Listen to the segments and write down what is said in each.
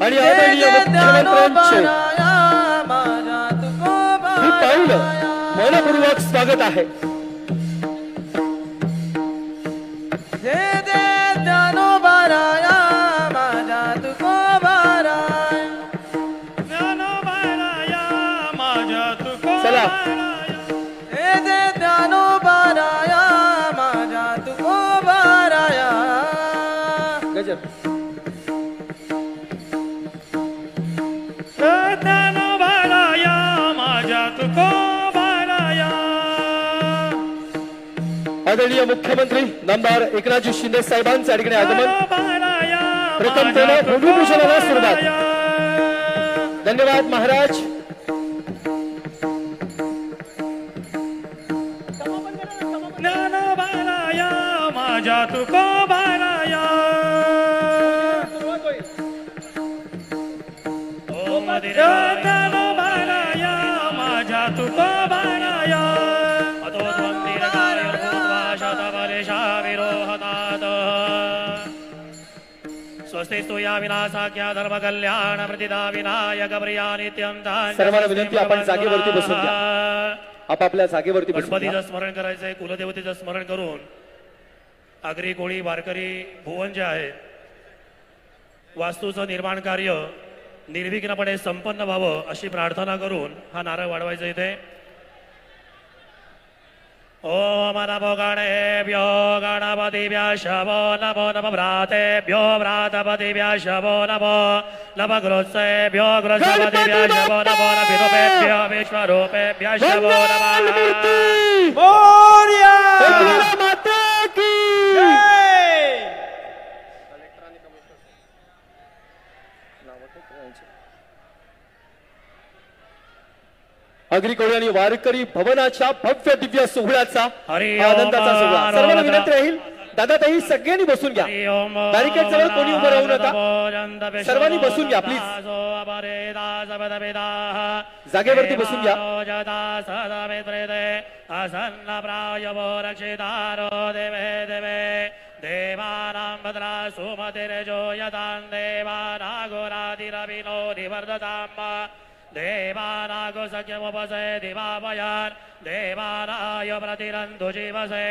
आणि आदरणीय मुख्यमंत्र्यांचे ही पाऊल मनपूर्वक स्वागत आहे। चला गजब आदरणीय मुख्यमंत्री नामदार एकनाथजी शिंदे साहेबांचे या ठिकाणी आगमन। प्रथम त्याला भूमिपूजनाला सुरुवात। धन्यवाद महाराज। ज्ञानोबाराया माझ्या तुकोबाराया ओम ज्ञानोबाराया माझ्या तुकोबाराया स्वस्तिस्तु या विनाशाख्या धर्म कल्याण प्रतिदा विनायक प्रिया नित्यंता। सर्वांना विनंती आपण जागेवरती बसून घ्या। आपापल्या जागेवरती गणपतीचं स्मरण करायचंय, कुलदेवतेचं स्मरण करून आगरी कोळी वारकरी भुवन जे आहे वास्तूचं निर्माण कार्य निर्विघ्नपणे संपन्न व्हावं अशी प्रार्थना करून हा नारळ वाढवायचा इथे। ओम नमो गणेभ्यो गणपतिभ्यो शवो नमो नमो भ्रातेभ्यो भ्रातपतिभ्यो शवो नमो नमो गृत्सेभ्यो गृत्सपतिभ्यो शवो नमो नमो विरूपेभ्यो विश्वरूपेभ्यो शवो नमः। मोरया माता की आगरी कोळी आणि वारकरी भवनाच्या भव्य दिव्य सोहळ्याचा आनंदाचा सोहळा। सर्वांना विनंती राहील दादा ताई सगळ्यांनी बसून घ्या। बॅरिकेड जवळ कोणी उभं राहू नका, सर्वांनी बसून घ्या प्लीज। जागेवरती बसून घ्या। देवानां भद्रा सुमतिर्जो यदां देवानागोरादिरविनो निवर्धताम् देवानागो सख्यमुपसे दिवापयान् देवानाय प्रतिरन्तु जीवसे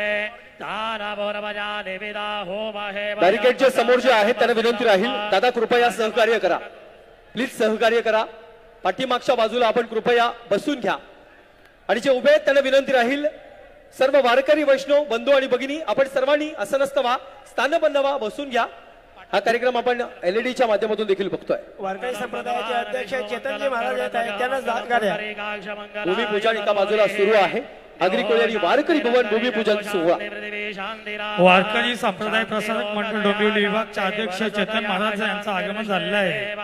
दानवोर्वजा निविदा होमहे। बॅरिकेडच्या समोर जे आहेत त्यांना विनंती राहील दादा कृपया सहकार्य करा, प्लीज सहकार्य करा। पाठीमागच्या बाजूला आपण कृपया बसून घ्या आणि जे उभे आहेत त्यांना विनंती राहील सर्व वारकरी वैष्णव बंधू आणि भगिनी आपण सर्वांनी आसनस्थ व्हा, स्थानबद्ध व्हा, बसून घ्या। हा कार्यक्रम आपण एलईडीच्या माध्यमातून देखील बघतोय। वारकरी संप्रदायाचे अध्यक्ष चेतनजी महाराज आहेत, त्यांना जागा द्या। भूमिपूजन एका बाजूला सुरू आहे। आगरी कोळी आणि वारकरी भवन भूमिपूजन सोहळा। वारकरी संप्रदाय प्रसारक मंडळ डोंबिवली विभागचे अध्यक्ष चेतन महाराज यांचं आगमन झालेलं आहे।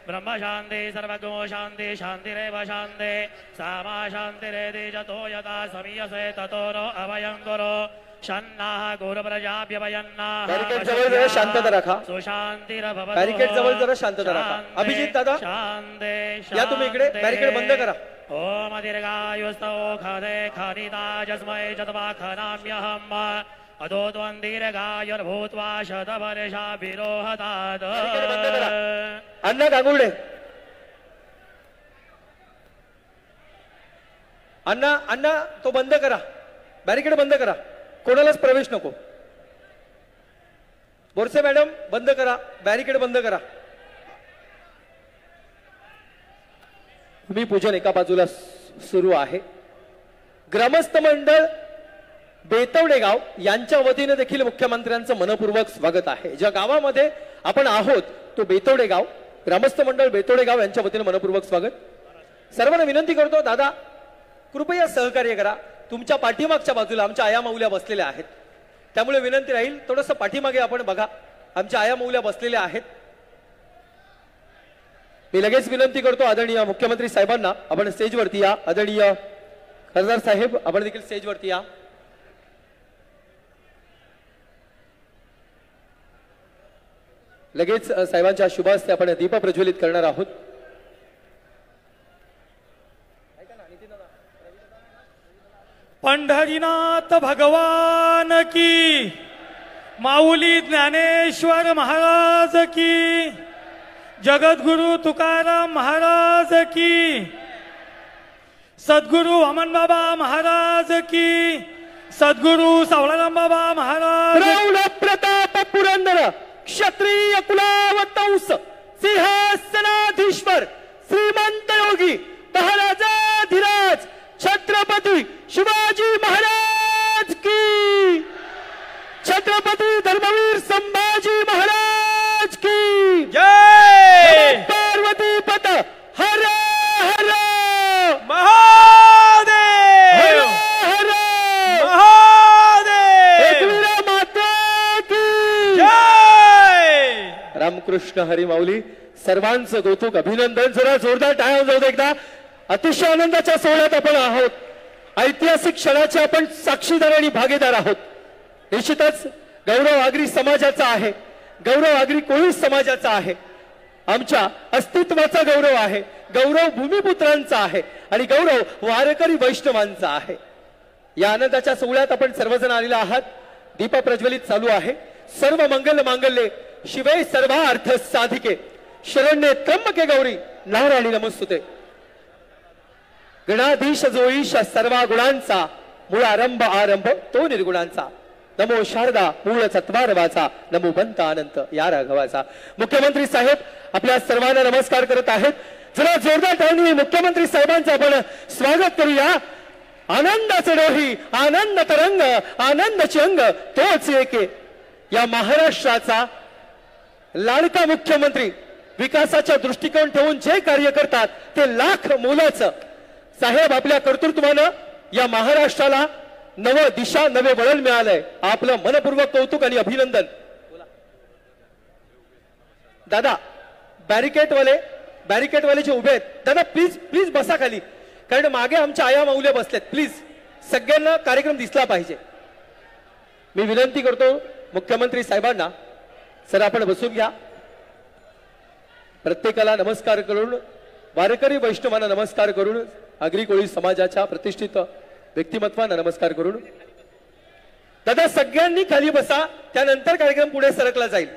ब्रह्म शांति सर्वगो शांति शांतिरेव शांति सामा शांतिरेति जतो यथा समीयसे ततो नो अभयं गुरो शन्नाः गुरुप्रजाभ्यवयन्नाः। बॅरिकेड जवळ जरा शांतता राखा। सुशांतिरभवतु। बॅरिकेड जवळ जरा शांतता राखा। अभिजित दादा या तुम्ही इकडे बॅरिकेड बंद करा। ओम दीर्घायुस्तौ खदे खनिताजस्मै चतुर्वाखनाम्यहम् अदोत्वं दीर्घायुर्भूत्वा शतवर्षाभिरोहतात्। अण्णा गांगुर्डे अण्णा तो बंद करा, बॅरिकेड बंद करा, कोणालाच प्रवेश नको। बोरसे मॅडम बंद करा, बॅरिकेड बंद करा। भूमिपूजन एका बाजूला सुरू आहे। ग्रामस्थ मंडळ बेतवडे गाव यांच्या वतीने देखील मुख्यमंत्र्यांचं मनपूर्वक स्वागत आहे। ज्या गावामध्ये आपण आहोत तो बेतवडे गाव, ग्रामस्थ मंडळ बेतवडे गाव यांच्या वतीने मनपूर्वक स्वागत। सर्वांना विनंती करतो दादा कृपया सहकार्य करा। तुमच्या पाठीमागच्या बाजूला आमच्या आया माऊल्या बसलेल्या आहेत, त्यामुळे विनंती राहील थोडंसं पाठीमागे आपण बघा, आमच्या आया माऊल्या बसलेल्या आहेत। मी लगेच विनंती करतो आदरणीय मुख्यमंत्री साहेबांना आपण स्टेजवरती या। आदरणीय खासदार साहेब आपण देखील स्टेजवरती या। लगेच साहेबांच्या शुभ हस्ते आपण दीप प्रज्वलित करणार आहोत। पंढरीनाथ भगवान की, माऊली ज्ञानेश्वर महाराज की, जगद्गुरु तुकाराम महाराज की, सद्गुरु वामन बाबा महाराज की, सद्गुरु सावळाराम बाबा महाराज, प्रौढ प्रताप पुरंदर क्षत्रिय कुलावतंस सिंहासनाधीश्वर श्रीमंत योगी महाराजाधिराज छत्रपती शिवाजी महाराज की, छत्रपती धर्मवीर संभाजी महाराज की जय. पार्वती पत हर हर महादेव हर हर महादेव एकवीरा माता की जय. रामकृष्ण हरी माऊली. सर्वांचं कौतुक अभिनंदन. जरा जोरदार टाळ्या जाऊ दे एकदा. अतिशय आनंदाच्या सोहळ्यात आपण आहोत. ऐतिहासिक क्षणाचे आपण साक्षीदार आणि भागीदार आहोत. निश्चितच गौरव आगरी समाजाचा आहे, गौरव आगरी कोळी समाजाचा आहे, आमच्या अस्तित्वाचा गौरव आहे, गौरव भूमिपुत्रांचा आहे आणि गौरव वारकरी वैष्णवांचा आहे. या आनंदाच्या सोहळ्यात आपण सर्वजण आलेला आहात. दीप प्रज्वलित चालू आहे. सर्व मंगल मांगल्ये शिवे सर्वार्थ साधिके शरण्ये त्र्यंबके गौरी नारायणी नमस्तुते. गणाधीश जोईश सर्वा गुणांचा मूळ आरंभ तो निर्गुणांचा. नमो शारदा मूळ सत्वारवाचा, नमो बंत अनंत या राघवाचा. मुख्यमंत्री साहेब आपल्या सर्वांना नमस्कार करत आहेत. जरा जोरदार टाळ्यांनी मुख्यमंत्री साहेबांचं आपण स्वागत करूया. आनंदाचे डोही आनंद तरंग आनंदाचे अंग तोच एके. या महाराष्ट्राचा लाडका मुख्यमंत्री विकासाच्या दृष्टिकोन ठेवून जे कार्य करतात ते लाख मोलाचं. साहेब आपल्या कर्तृत्वानं या महाराष्ट्राला नव दिशा नवे वळण मिळालंय. आपलं मनपूर्वक कौतुक आणि अभिनंदन. दादा बॅरिकेडवाले जे उभे आहेत दादा प्लीज प्लीज बसा खाली, कारण मागे आमच्या आया माऊल्या बसलेत. प्लीज सगळ्यांना कार्यक्रम दिसला पाहिजे. मी विनंती करतो मुख्यमंत्री साहेबांना, सर आपण बसून घ्या. प्रत्येकाला नमस्कार करून, वारकरी वैष्णवांना नमस्कार करून, आगरी कोळी समाजाच्या प्रतिष्ठित व्यक्तिमत्वांना नमस्कार करून दादा सगळ्यांनी खाली बसा. त्यानंतर कार्यक्रम पुढे सरकला जाईल.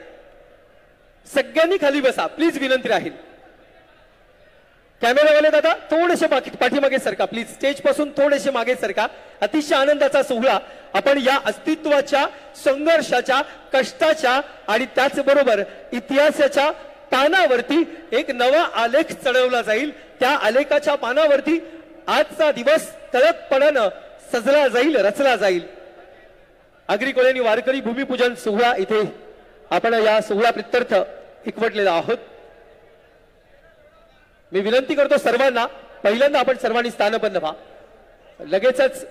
सगळ्यांनी खाली बसा प्लीज, विनंती राहील. कॅमेरावाले दादा थोडेसे पाठीमागे सरका प्लीज, स्टेज पासून थोडेसे मागे सरका. अतिशय आनंदाचा सोहळा आपण या अस्तित्वाच्या संघर्षाच्या कष्टाच्या आणि त्याचबरोबर इतिहासाच्या पानावरती एक नवा आलेख चढवला जाईल. त्या आलेखाच्या पानावरती आजचा दिवस तळकपणानं सजला जाईल, रचला जाईल. आगरी कोळी वारकरी भूमिपूजन सोहळा इथे आपण या सोहळा प्रित्यर्थ एकवटलेला आहोत. मी विनंती करतो सर्वांना, पहिल्यांदा आपण सर्वांनी स्थानपन्न व्हा. लगेचच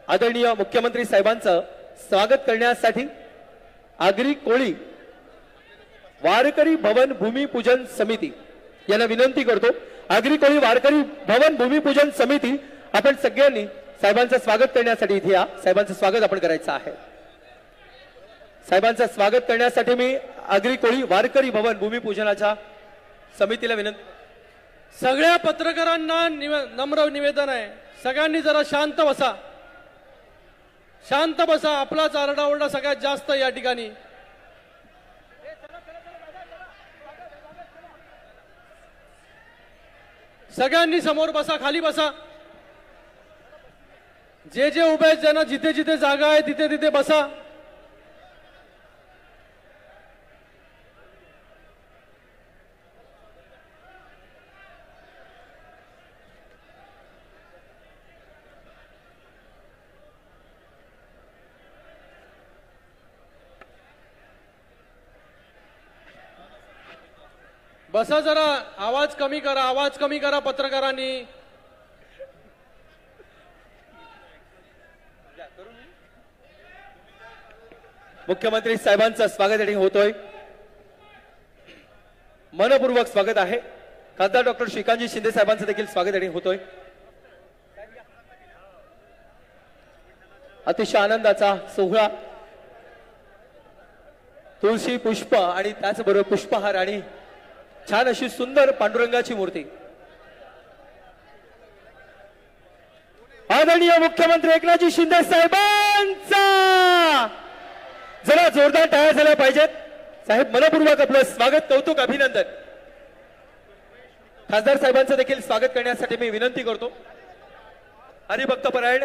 आदरणीय मुख्यमंत्री साहेबांचं स्वागत करण्यासाठी आगरी कोळी वारकरी भवन भूमिपूजन समिती यांना विनंती करतो. आगरी कोळी वारकरी भवन भूमिपूजन समिती आपण सगळ्यांनी साहेबांचं स्वागत करण्यासाठी इथे या. साहेबांचं स्वागत आपण करायचं आहे. साहेबांचं स्वागत करण्यासाठी मी आगरी कोळी वारकरी भवन भूमिपूजनाच्या समितीला विनंती. सगळ्या पत्रकारांना नम्र निवेदन आहे, सगळ्यांनी जरा शांत बसा, शांत बसा. आपलाच आरडाओरडा सगळ्यात जास्त या ठिकाणी. सगळ्यांनी समोर बसा, खाली बसा. जे जे उभे आहेत ज्यांना जिथे जिथे जागा आहे तिथे तिथे बसा. बसा जरा, आवाज कमी करा, आवाज कमी करा पत्रकारांनी. मुख्यमंत्री साहेबांचं स्वागत याठिकाणी होतोय. मनपूर्वक स्वागत आहे. खासदार डॉक्टर श्रीकांतजी शिंदे साहेबांचं देखील स्वागत याठिकाणी होतोय. अतिशय आनंदाचा सोहळा. तुळशी पुष्प आणि त्याचबरोबर पुष्पहार आणि छान अशी सुंदर पांडुरंगाची मूर्ती. आदरणीय मुख्यमंत्री एकनाथजी शिंदे साहेबांचा जरा जोरदार टाळ्या झाल्या पाहिजेत. साहेब मनपूर्वक आपलं स्वागत, कौतुक, अभिनंदन. खासदार साहेबांचं देखील स्वागत करण्यासाठी मी विनंती करतो. हरिभक्तपरायण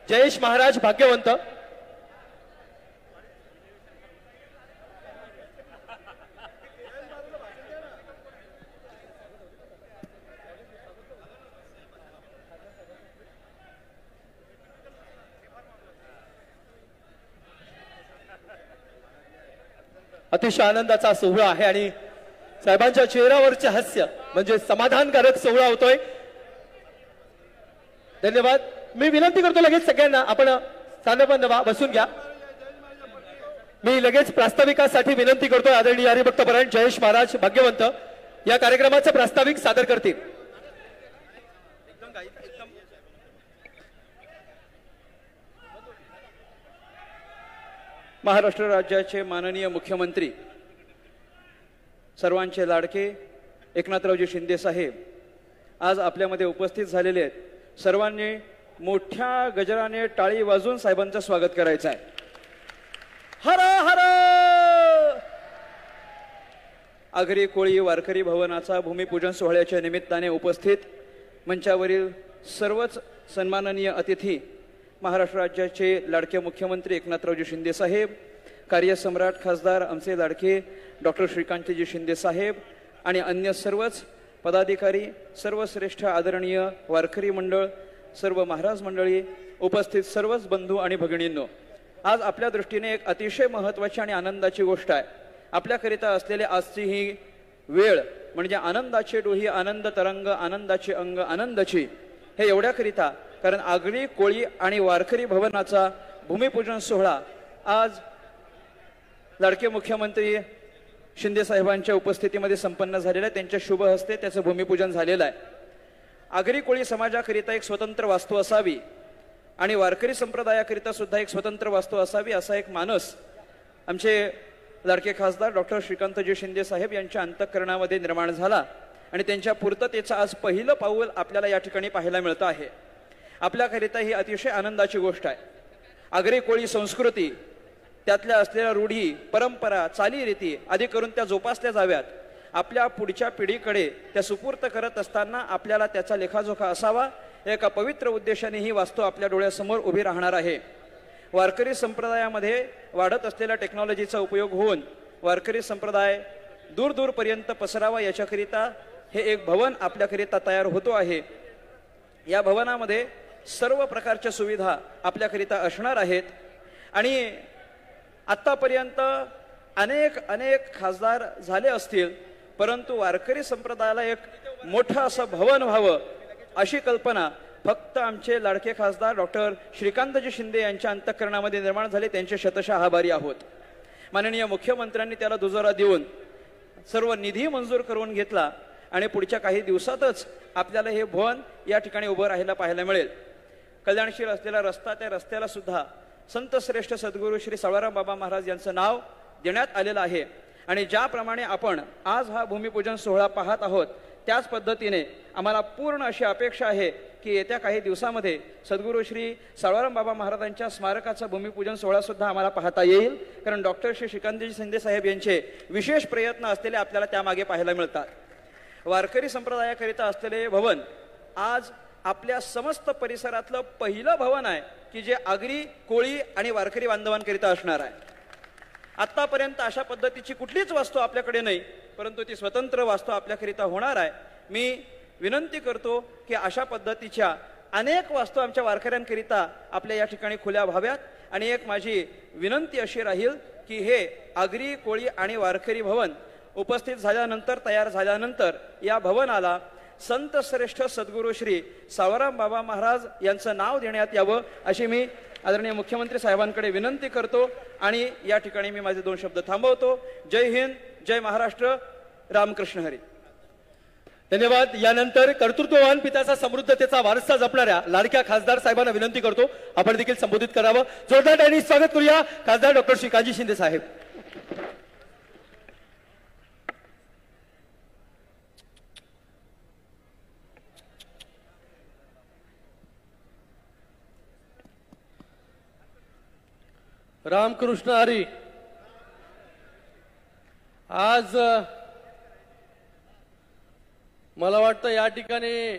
जयेश महाराज भाग्यवंत, अतिशय आनंदाचा सोहळा आहे आणि साहेबांच्या चेहऱ्यावरचे हास्य म्हणजे समाधानकारक सोहळा होतोय. धन्यवाद. मी विनंती करतो लगेच सगळ्यांना आपण स्थानबंद व्हा, बसून घ्या. मी लगेच प्रास्ताविकासाठी विनंती करतोय. आदरणीय हरिभक्तपरायण जयेश महाराज भाग्यवंत या कार्यक्रमाचे प्रास्ताविक सादर करतील. महाराष्ट्र राज्याचे माननीय मुख्यमंत्री सर्वांचे लाडके एकनाथरावजी शिंदे साहेब आज आपल्यामध्ये उपस्थित झालेले आहेत. सर्वांनी मोठ्या गजराने टाळी वाजवून साहेबांचं स्वागत करायचं आहे. हर हर. आगरी कोळी वारकरी भवनाचा भूमिपूजन सोहळ्याच्या निमित्ताने उपस्थित मंचावरील सर्वच सन्माननीय अतिथी, महाराष्ट्र राज्याचे लाडके मुख्यमंत्री एकनाथरावजी शिंदे साहेब, कार्यसम्राट खासदार आमचे लाडके डॉक्टर श्रीकांतजी शिंदे साहेब आणि अन्य सर्वच पदाधिकारी, सर्वश्रेष्ठ आदरणीय वारकरी मंडळ, सर्व महाराज मंडळी, उपस्थित सर्वच बंधू आणि भगिनींनो, आज आपल्या दृष्टीने एक अतिशय महत्त्वाची आणि आनंदाची गोष्ट आहे. आपल्याकरिता असलेली आजची ही वेळ म्हणजे आनंदाचे डोही, आनंद तरंग, आनंदाची अंग, आनंदाची, हे एवढ्याकरिता कारण आगरी कोळी आणि वारकरी भवनाचा भूमिपूजन सोहळा आज लाडके मुख्यमंत्री शिंदे साहेबांच्या उपस्थितीमध्ये संपन्न झालेला आहे. त्यांच्या शुभ हस्ते त्याचं भूमिपूजन झालेलं आहे. आगरी कोळी समाजाकरिता एक स्वतंत्र वास्तू असावी आणि वारकरी संप्रदायाकरिता सुद्धा एक स्वतंत्र वास्तू असावी असा एक मानस आमचे लाडके खासदार डॉक्टर श्रीकांतजी शिंदे साहेब यांच्या अंतःकरणामध्ये निर्माण झाला आणि त्यांच्या पूर्ततेचं आज पहिलं पाऊल आपल्याला या ठिकाणी पाहायला मिळतं आहे. आपल्याकरिता ही अतिशय आनंदाची गोष्ट आहे. आगरी कोळी संस्कृती, त्यातल्या असलेल्या रूढी, परंपरा, चालीरीती आदी करून त्या जोपासल्या जाव्यात. आपल्या पुढच्या पिढीकडे त्या सुपूर्त करत असताना आपल्याला त्याचा लेखाजोखा असावा. एका पवित्र उद्देशाने ही वास्तू आपल्या डोळ्यासमोर उभी राहणार आहे. वारकरी संप्रदायामध्ये वाढत असलेल्या टेक्नॉलॉजीचा उपयोग होऊन वारकरी संप्रदाय दूरदूरपर्यंत पसरावा याच्याकरिता हे एक भवन आपल्याकरिता तयार होतो आहे. या भवनामध्ये सर्व प्रकारच्या सुविधा आपल्याकरिता असणार आहेत आणि आत्तापर्यंत अनेक खासदार झाले असतील, परंतु वारकरी संप्रदायाला एक मोठं असं भवन व्हावं अशी कल्पना फक्त आमचे लाडके खासदार डॉक्टर श्रीकांतजी शिंदे यांच्या अंतःकरणामध्ये निर्माण झाले. त्यांचे शतशः आभारी आहोत. माननीय मुख्यमंत्र्यांनी त्याला दुजोरा देऊन सर्व निधी मंजूर करून घेतला आणि पुढच्या काही दिवसातच आपल्याला हे भवन या ठिकाणी उभं राहायला पाहायला मिळेल. कल्याणशील असलेला रस्ता, त्या रस्त्याला सुद्धा संत श्रेष्ठ सद्गुरू श्री सावळाराम बाबा महाराज यांचं नाव देण्यात आलेलं आहे आणि ज्याप्रमाणे आपण आज हा भूमिपूजन सोहळा पाहत आहोत त्याच पद्धतीने आम्हाला पूर्ण अशी अपेक्षा आहे की येत्या काही दिवसामध्ये सद्गुरू श्री सावळाराम बाबा महाराजांच्या स्मारकाचा भूमिपूजन सोहळा सुद्धा आम्हाला पाहता येईल. कारण डॉक्टर श्री श्रीकांतजी शिंदे साहेब यांचे विशेष प्रयत्न असलेले आपल्याला त्यामागे पाहायला मिळतात. वारकरी संप्रदायाकरिता असलेले भवन आज आपल्या समस्त परिसरातलं पहिलं भवन आहे की जे आगरी कोळी आणि वारकरी बांधवांकरिता असणार आहे. आतापर्यंत अशा पद्धतीची कुठलीच वास्तू आपल्याकडे नाही, परंतु ती स्वतंत्र वास्तू आपल्याकरिता होणार आहे. मी विनंती करतो की अशा पद्धतीच्या अनेक वास्तू आमच्या वारकऱ्यांकरिता आपल्या या ठिकाणी खुल्या व्हाव्यात आणि एक माझी विनंती अशी राहील की हे आगरी कोळी आणि वारकरी भवन उपस्थित झाल्यानंतर, तयार झाल्यानंतर या भवनाला संत श्रेष्ठ सद्गुरू श्री सावळाराम बाबा महाराज यांचं नाव देण्यात यावं अशी मी आदरणीय मुख्यमंत्री साहेबांकडे विनंती करतो आणि या ठिकाणी मी माझे 2 शब्द थांबवतो. जय हिंद, जय महाराष्ट्र, रामकृष्ण हरी. धन्यवाद. यानंतर कर्तृत्ववान पित्याचा समृद्धतेचा वारसा जपणाऱ्या लाडक्या खासदार साहेबांना विनंती करतो आपण देखील संबोधित करावं. जोरदार टाळ्यांनी स्वागत करूया खासदार डॉक्टर श्रीकांतजी शिंदे साहेब. रामकृष्ण हरी. आज मला वाटतं या ठिकाणी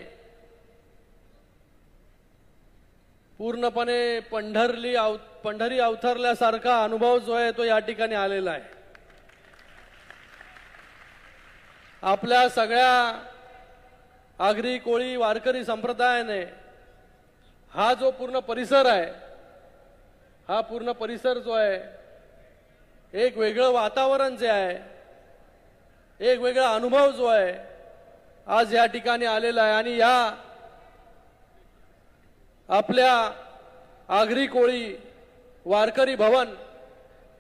पूर्णपणे पंढरी अवतरल्यासारखा अनुभव जो आहे तो या ठिकाणी आलेला आहे. आपल्या सगळ्या आगरी कोळी वारकरी संप्रदायाने हा जो पूर्ण परिसर आहे, हा पूर्ण परिसर जो आहे, एक वेगळं वातावरण जे आहे, एक वेगळा अनुभव जो आहे आज या ठिकाणी आलेला आहे. आणि या आपल्या आगरी कोळी वारकरी भवन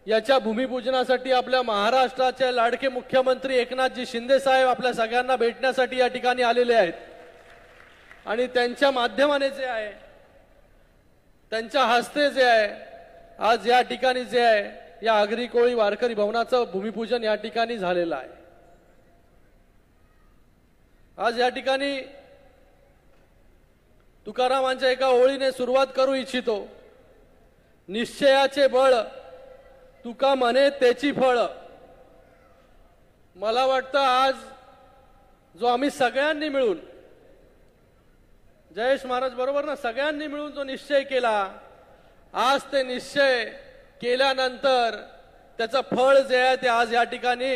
याच्या भूमिपूजनासाठी आपल्या महाराष्ट्राचे लाडके मुख्यमंत्री एकनाथजी शिंदे साहेब आपल्या सगळ्यांना भेटण्यासाठी या ठिकाणी आलेले आहेत. आणि त्यांच्या माध्यमाने जे आहे, त्यांच्या हस्ते जे आहे, आज या ठिकाणी जे आहे या आगरी कोळी वारकरी भवनाचं भूमिपूजन या ठिकाणी झालेलं आहे. आज या ठिकाणी तुकारामांच्या एका ओळीने सुरुवात करू इच्छितो. निश्चयाचे बळ तुका म्हणे त्याची फळ. मला वाटतं आज जो आम्ही सगळ्यांनी मिळून, जयेश महाराज बरोबर ना, सगळ्यांनी मिळून जो निश्चय केला, आज ते निश्चय केल्यानंतर त्याचं फळ जे आहे ते आज या ठिकाणी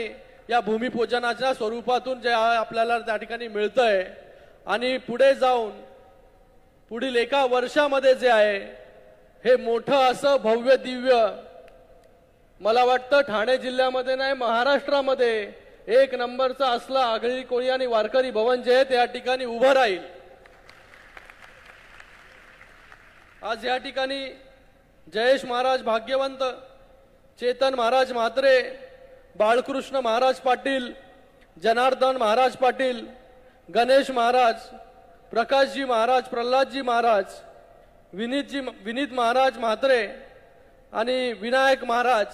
या भूमिपूजनाच्या स्वरूपातून जे आपल्याला त्या ठिकाणी मिळतंय. आणि पुढे जाऊन पुढील एका वर्षामध्ये जे आहे हे मोठं असं भव्य दिव्य, मला वाटतं ठाणे जिल्ह्यामध्ये नाही महाराष्ट्रामध्ये एक नंबरचं असलं आगरी कोळी आणि वारकरी भवन जे आहे ते या ठिकाणी उभं राहील. आज या ठिकाणी जयेश महाराज भाग्यवंत, चेतन महाराज म्हात्रे, बाळकृष्ण महाराज पाटील, जनार्दन महाराज पाटील, गणेश महाराज, प्रकाशजी महाराज, प्रल्हादजी महाराज, विनीत महाराज म्हात्रे आणि विनायक महाराज,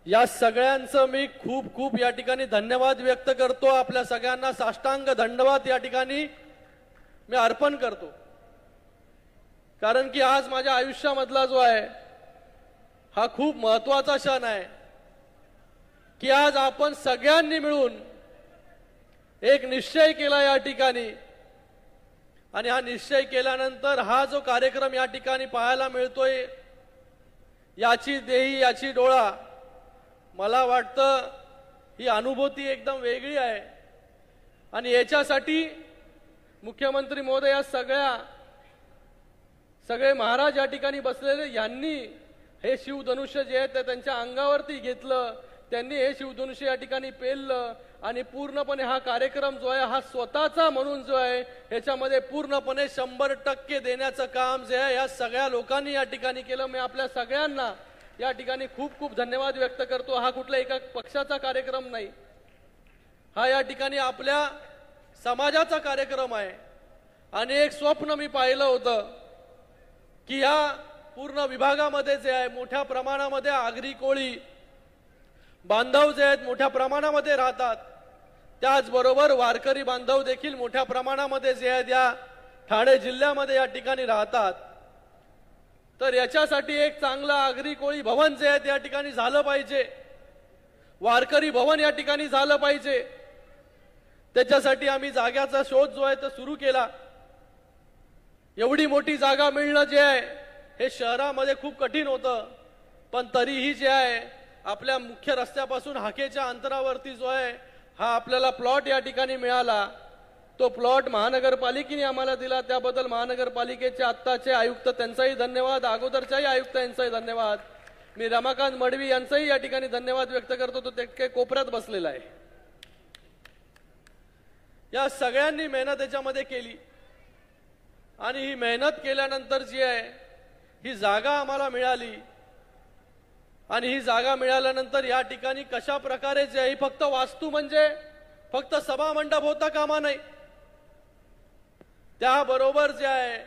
या सगळ्यांचं मी खूप खूप या ठिकाणी धन्यवाद व्यक्त करतो. आपल्या सगळ्यांना साष्टांग दंडवत या ठिकाणी मी अर्पण करतो. कारण की आज माझ्या आयुष्यामधला जो आहे हा खूप महत्वाचा क्षण आहे की आज आपण सगळ्यांनी मिळून एक निश्चय केला या ठिकाणी. आणि हा निश्चय केल्यानंतर हा जो कार्यक्रम या ठिकाणी पाहायला मिळतोय, याची देही याची डोळा, मला वाटतं ही अनुभूती एकदम वेगळी आहे. आणि याच्यासाठी मुख्यमंत्री महोदय या सगळे महाराज या ठिकाणी बसलेले, यांनी हे शिवधनुष्य जे आहे ते त्यांच्या अंगावरती घेतलं, त्यांनी हे शिवधनुष्य या ठिकाणी पेललं आणि पूर्णपणे हा कार्यक्रम जो आहे हा स्वतःचा म्हणून जो आहे ह्याच्यामध्ये पूर्णपणे 100% देण्याचं काम जे आहे या सगळ्या लोकांनी या ठिकाणी केलं. मी आपल्या सगळ्यांना या ठिकाणी खूप खूप धन्यवाद व्यक्त करतो. हा कुठल्या एका पक्षाचा कार्यक्रम नाही, हा या ठिकाणी आपल्या समाजाचा कार्यक्रम आहे. आणि एक स्वप्न मी पाहिलं होतं की या पूर्ण विभागामध्ये जे आहे मोठ्या प्रमाणामध्ये आगरी कोळी बांधव जे आहेत मोठ्या प्रमाणामध्ये राहतात, त्याचबरोबर वारकरी बांधव देखील मोठ्या प्रमाणामध्ये जे आहेत या ठाणे जिल्ह्यामध्ये या ठिकाणी राहतात. तर याच्यासाठी एक चांगला आगरी कोळी भवन जे आहे या ठिकाणी झालं पाहिजे, वारकरी भवन या ठिकाणी झालं पाहिजे. त्याच्यासाठी आम्ही जाग्याचा शोध जो आहे तो सुरू केला. एवढी मोठी जागा मिळणं जे आहे हे शहरामध्ये खूप कठीण होतं, पण तरीही जे आहे आपल्या मुख्य रस्त्यापासून हाकेच्या अंतरावरती जो आहे हा आपल्याला प्लॉट या ठिकाणी मिळाला. तो प्लॉट महानगरपालिकेने आम्हाला दिला, त्याबद्दल महानगरपालिकेचे आत्ताचे आयुक्त त्यांचाही धन्यवाद, अगोदरच्याही आयुक्त यांचाही धन्यवाद. मी रमाकांत मडवी यांचाही या ठिकाणी धन्यवाद व्यक्त करतो. तो ते कोपऱ्यात बसलेला आहे. या सगळ्यांनी मेहनत याच्यामध्ये केली आणि ही मेहनत केल्यानंतर जी आहे ही जागा आम्हाला मिळाली. आणि ही जागा मिळाल्यानंतर या ठिकाणी कशा प्रकारे जे आहे फक्त वास्तू म्हणजे फक्त सभा मंडप होता कामा नाही, त्याबरोबर जे आहे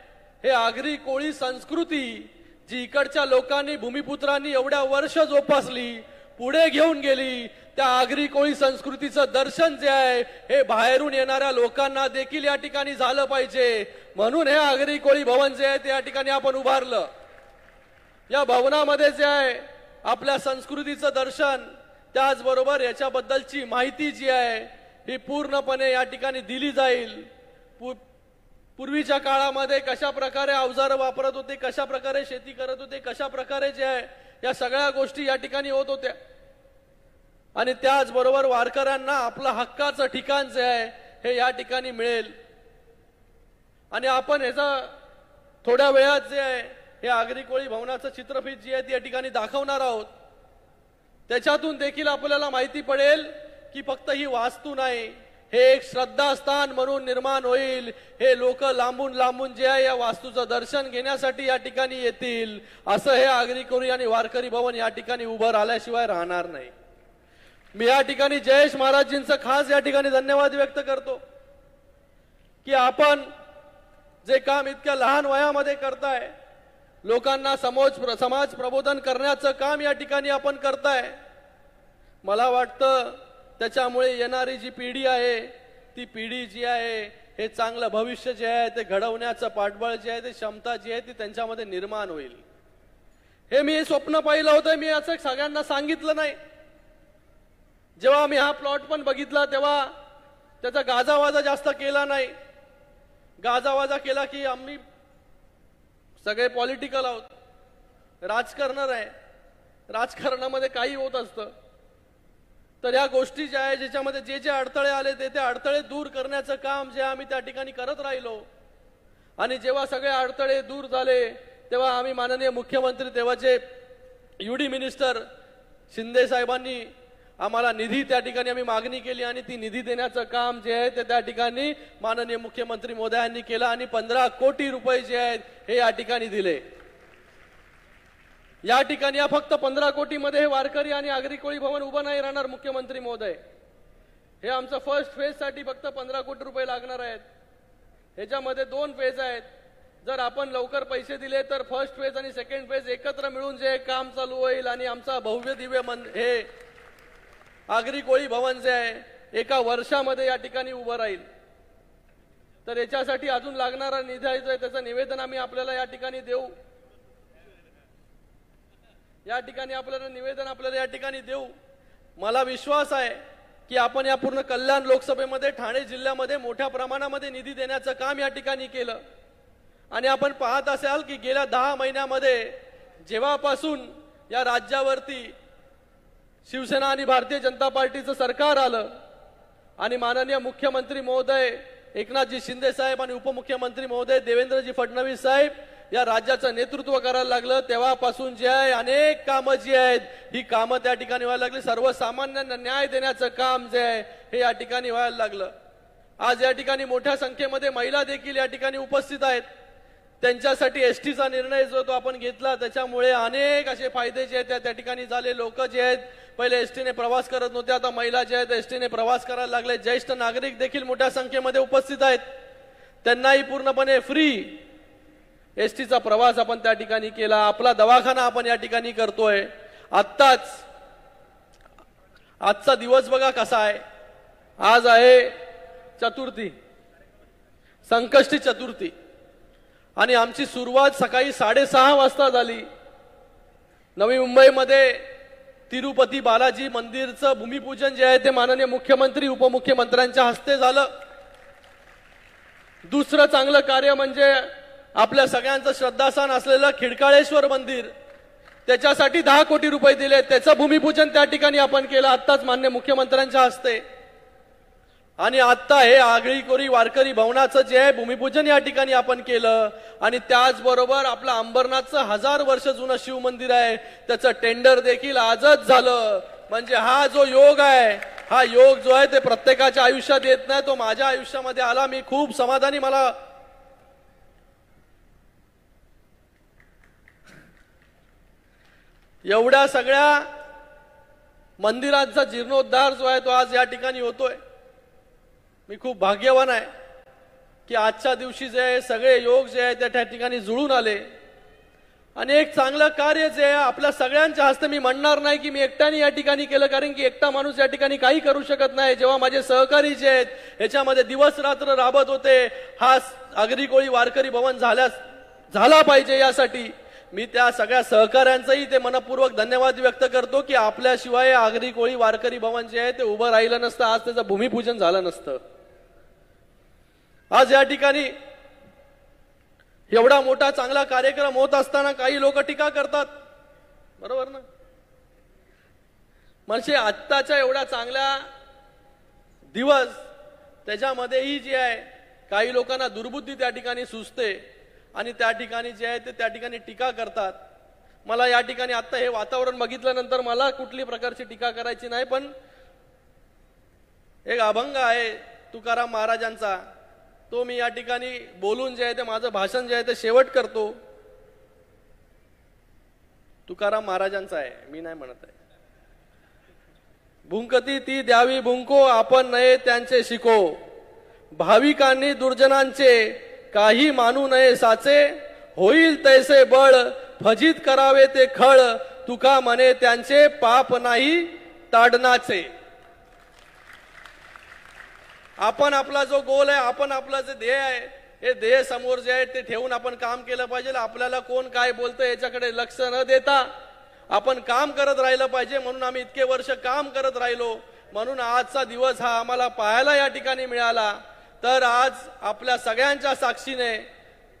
हे आगरी कोळी संस्कृती जी इकडच्या लोकांनी भूमिपुत्रांनी एवढ्या वर्ष जोपासली पुढे घेऊन गेली, त्या आगरी कोळी संस्कृतीचं दर्शन जे आहे हे बाहेरून येणाऱ्या लोकांना देखील या ठिकाणी झालं पाहिजे. म्हणून हे आगरी कोळी भवन जे आहे ते या ठिकाणी आपण उभारलं. या भवनामध्ये जे आहे आपल्या संस्कृतीचं दर्शन, त्याचबरोबर याच्याबद्दलची माहिती जी आहे ही पूर्णपणे या ठिकाणी दिली जाईल. पूर्वीच्या काळामध्ये कशा प्रकारे अवजारं वापरत होते, कशा प्रकारे शेती करत होते, कशा प्रकारे जे आहे या सगळ्या गोष्टी या ठिकाणी होत होत्या. आणि त्याचबरोबर वारकऱ्यांना आपलं हक्काचं ठिकाण जे आहे हे या ठिकाणी मिळेल. आणि आपण ह्याचा थोड्या वेळात जे आहे हे आगरी कोळी भवनाचं चित्रफित जी आहे ती या ठिकाणी दाखवणार आहोत. त्याच्यातून देखील आपल्याला माहिती पडेल की फक्त ही वास्तू नाही, हे एक श्रद्धास्थान म्हणून निर्माण होईल. हे लोक लांबून लांबून जे आहे या वास्तूचं दर्शन घेण्यासाठी या ठिकाणी येतील. असं हे आगरी कोळी आणि वारकरी भवन या ठिकाणी उभं राहिल्याशिवाय राहणार नाही. मी या ठिकाणी जयेश महाराजजींचं खास या ठिकाणी धन्यवाद व्यक्त करतो की आपण जे काम इतक्या लहान वयामध्ये करताय, लोकांना समाज प्रबोधन करण्याचं काम या ठिकाणी आपण करताय. मला वाटतं त्याच्यामुळे येणारी जी पिढी आहे ती पिढी जी आहे हे चांगलं भविष्य जे आहे ते घडवण्याचं पाठबळ जे आहे ते क्षमता जी आहे ती त्यांच्यामध्ये निर्माण होईल. हे मी स्वप्न पाहिलं होतं. मी असं सगळ्यांना सांगितलं नाही. जेव्हा मी हा प्लॉट पण बघितला तेव्हा त्याचा गाजावाजा जास्त केला नाही. गाजावाजा केला की आम्ही सगळे पॉलिटिकल आहोत, राजकारणार आहे, राजकारणामध्ये काही होत असतं. तर या गोष्टी ज्या आहे ज्याच्यामध्ये जे जे अडथळे आले ते अडथळे दूर करण्याचं काम जे आम्ही त्या ठिकाणी करत राहिलो. आणि जेव्हा सगळे अडथळे दूर झाले तेव्हा आम्ही माननीय मुख्यमंत्री तेव्हाचे युडी मिनिस्टर शिंदे साहेबांनी आम्हाला निधी त्या ठिकाणी आम्ही मागणी केली आणि ती निधी देण्याचं काम जे आहे ते त्या ठिकाणी माननीय मुख्यमंत्री महोदयांनी केलं आणि 15 कोटी रुपये जे आहेत हे या ठिकाणी दिले. या ठिकाणी या फक्त 15 कोटी मध्ये हे वारकरी आणि आगरी कोळी भवन उभं नाही राहणार मुख्यमंत्री महोदय. हे आमचं फर्स्ट फेज साठी फक्त 15 कोटी रुपये लागणार आहेत. ह्याच्यामध्ये 2 फेज आहेत. जर आपण लवकर पैसे दिले तर फर्स्ट फेज आणि सेकंड फेज एकत्र मिळून जे काम चालू होईल आणि आमचा भव्य दिव्य हे आगरी कोळी भवन जे आहे एका वर्षामध्ये या ठिकाणी उभं राहील. तर याच्यासाठी अजून लागणारा निधी आहे त्याचं निवेदन आम्ही आपल्याला या ठिकाणी देऊ. आपल्याला या ठिकाणी देऊ. मला विश्वास आहे की आपण या पूर्ण कल्याण लोकसभेमध्ये ठाणे जिल्ह्यामध्ये मोठ्या प्रमाणामध्ये निधी देण्याचं काम या ठिकाणी केलं. आणि आपण पाहत असाल की गेल्या 10 महिन्यामध्ये जेव्हापासून या राज्यावरती शिवसेना आणि भारतीय जनता पार्टीचं सरकार आलं आणि माननीय मुख्यमंत्री महोदय एकनाथजी शिंदे साहेब आणि उपमुख्यमंत्री महोदय देवेंद्रजी फडणवीस साहेब या राज्याचं नेतृत्व करायला लागलं तेव्हापासून जे आहे अनेक कामं जी आहेत ही कामं त्या ठिकाणी व्हायला लागली. सर्वसामान्यांना न्याय देण्याचं काम जे आहे हे या ठिकाणी व्हायला लागलं. आज या ठिकाणी मोठ्या संख्येमध्ये महिला देखील या ठिकाणी उपस्थित आहेत. त्यांच्यासाठी एसटीचा निर्णय जो तो आपण घेतला त्याच्यामुळे अनेक असे फायदे जे आहेत त्या ठिकाणी झाले. लोक जे आहेत पहिले एसटीने प्रवास करत नव्हते, आता महिला जे आहेत एसटीने प्रवास करायला लागले. ज्येष्ठ नागरिक देखील मोठ्या संख्येमध्ये उपस्थित आहेत. त्यांनाही पूर्णपणे फ्री एसटीचा प्रवास आपण त्या ठिकाणी केला. आपला दवाखाना आपण या ठिकाणी करतोय. आजचा दिवस बघा कसा आहे. आज आहे चतुर्थी, संकष्टी चतुर्थी आणि आमची सुरुवात सकाळी 6:30 वाजता झाली. नवी मुंबईमध्ये तिरुपती बालाजी मंदिरचं भूमिपूजन जे आहे ते माननीय मुख्यमंत्री उपमुख्यमंत्र्यांच्या हस्ते झालं. दुसरं चांगलं कार्य म्हणजे आपल्या सगळ्यांचं श्रद्धास्थान असलेलं खिडकाळेश्वर मंदिर, त्याच्यासाठी 10 कोटी रुपये दिले. त्याचं भूमिपूजन त्या ठिकाणी आपण केलं आत्ताच माननीय मुख्यमंत्र्यांच्या हस्ते. आणि आता हे आगरी कोळी वारकरी भवनाचं जे आहे भूमिपूजन या ठिकाणी आपण केलं. आणि त्याचबरोबर आपलं अंबरनाथचं 1000 वर्ष जुनं शिव मंदिर आहे त्याचं टेंडर देखील आजच झालं. म्हणजे हा जो योग आहे, हा योग जो आहे ते प्रत्येकाच्या आयुष्यात येत नाही, तो माझ्या आयुष्यामध्ये आला. मी खूप समाधानी. मला एवढ्या सगळ्या मंदिरांचा जीर्णोद्धार जो आहे तो आज या ठिकाणी होतोय. मी खूप भाग्यवान आहे की आजच्या दिवशी जे आहे सगळे योग जे आहे त्या ठिकाणी जुळून आले. आणि एक चांगलं कार्य जे आहे आपल्या सगळ्यांच्या हस्ते, मी म्हणणार नाही की मी एकट्याने या ठिकाणी केलं, कारण की एकटा माणूस या ठिकाणी काही करू शकत नाही. जेव्हा माझे सहकारी जे आहेत याच्यामध्ये दिवस रात्र राबत होते, हा आगरी कोळी वारकरी भवन झाला पाहिजे यासाठी, मी त्या सगळ्या सहकाऱ्यांचाही ते मनपूर्वक धन्यवाद व्यक्त करतो की आपल्याशिवाय आगरी कोळी वारकरी भवन जे आहे ते उभं राहिलं नसतं, आज त्याचं भूमिपूजन झालं नसतं. आज या ठिकाणी एवढा मोठा चांगला कार्यक्रम होत असताना काही लोक टीका करतात, बरोबर ना? म्हणजे आत्ताच्या एवढा चांगला दिवस त्याच्यामध्येही जे आहे काही लोकांना दुर्बुद्धी त्या ठिकाणी सुचते आणि त्या ठिकाणी जे आहे ते त्या ठिकाणी टीका करतात. मला या ठिकाणी आता हे वातावरण बघितल्यानंतर मला कुठली प्रकारची टीका करायची नाही, पण एक अभंग आहे तुकाराम महाराजांचा, तो मी या ठिकाणी बोलून जे आहे ते माझं भाषण जे आहे ते शेवट करतो. तुकाराम महाराजांचा आहे, मी नाही म्हणत आहे. भुंकती ती द्यावी भुंको, आपण नये त्यांचे शिको. भाविकांनी दुर्जनांचे काही मानू नये साचे. होईल तैसे बळ फजित करावे ते खळ. तुका म्हणे त्यांचे पाप नाही ताडनाचे. आपण आपला जो गोल आहे, आपण आपला जे ध्येय आहे, हे ध्येय समोर जे आहे ते ठेवून आपण काम केलं पाहिजे. आपल्याला कोण काय बोलतं याच्याकडे लक्ष न देता आपण काम करत राहिलं पाहिजे. म्हणून आम्ही इतके वर्ष काम करत राहिलो, म्हणून आजचा दिवस हा आम्हाला पाहायला या ठिकाणी मिळाला. तर आज आपल्या सगळ्यांच्या साक्षीने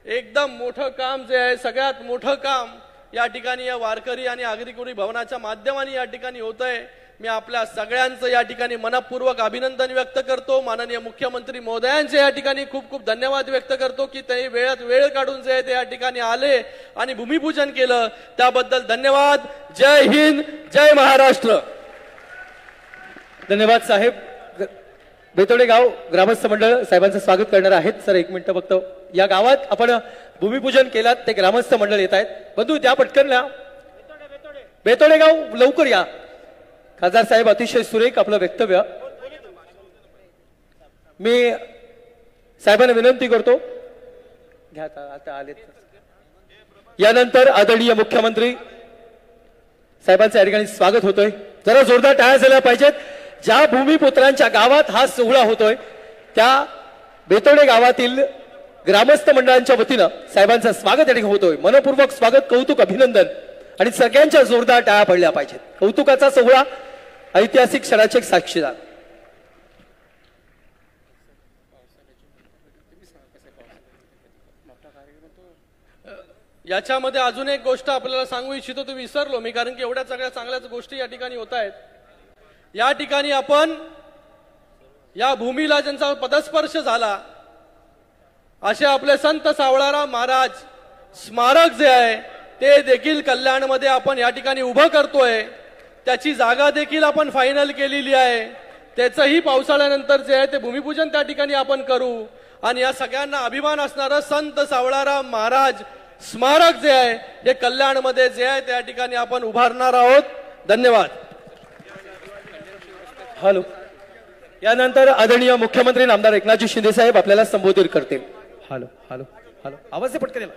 एकदम मोठं काम जे आहे, सगळ्यात मोठं काम या ठिकाणी या वारकरी आणि आगरी कोळी भवनाच्या माध्यमाने या ठिकाणी होत आहे. मी आपल्या सगळ्यांचं या ठिकाणी मनपूर्वक अभिनंदन व्यक्त करतो. माननीय मुख्यमंत्री महोदयांचे या ठिकाणी खूप खूप धन्यवाद व्यक्त करतो की ते वेळात वेळ काढून जे आहे ते या ठिकाणी आले आणि भूमिपूजन केलं, त्याबद्दल धन्यवाद. जय हिंद, जय महाराष्ट्र. धन्यवाद साहेब. बेतोडे गाव ग्रामस्थ मंडळ साहेबांचं स्वागत करणार आहेत. सर एक मिनिट फक्त. या गावात आपण भूमिपूजन केलात, ते ग्रामस्थ मंडळ येत आहेत. बंधू त्या पटकन ना. बेतोडे गाव लवकर या. खासदार साहेब अतिशय सुरेख आपलं वक्तव्य. मी साहेबांना विनंती करतो घ्या आता आलेत. यानंतर आदरणीय मुख्यमंत्री साहेबांचं या ठिकाणी स्वागत होतोय. जरा जोरदार टाळ्या झाल्या पाहिजेत. ज्या भूमिपुत्रांच्या गावात हा सोहळा होतोय त्या बेतोडे गावातील ग्रामस्थ मंडळांच्या वतीनं साहेबांचं स्वागत या ठिकाणी होतोय. मनपूर्वक स्वागत, कौतुक, अभिनंदन आणि सगळ्यांच्या जोरदार टाळ्या पडल्या पाहिजेत. कौतुकाचा सोहळा, ऐतिहासिक क्षणाचे साक्षीदार. याच्यामध्ये अजून एक गोष्ट आपल्याला सांगू इच्छितो, तो विसरलो मी, कारण की एवढ्या सगळ्या चांगल्याच गोष्टी या ठिकाणी होत आहेत. या ठिकाणी आपण या भूमीला ज्यांचा पदस्पर्श झाला असे आपले संत सावळाराम महाराज स्मारक जे आहे ते देखील कल्याणमध्ये आपण या ठिकाणी उभं करतोय. त्याची जागा देखील आपण फायनल केलेली आहे. त्याचंही पावसाळ्यानंतर जे आहे ते भूमिपूजन त्या ठिकाणी आपण करू आणि या सगळ्यांना अभिमान असणारं संत सावळाराम महाराज स्मारक जे आहे हे कल्याणमध्ये जे आहे त्या ठिकाणी आपण उभारणार आहोत. धन्यवाद. हॅलो. यानंतर आदरणीय मुख्यमंत्री नामदार एकनाथजी शिंदे साहेब आपल्याला संबोधित करतील. Hello hello hello. आवाज पटकन येईल.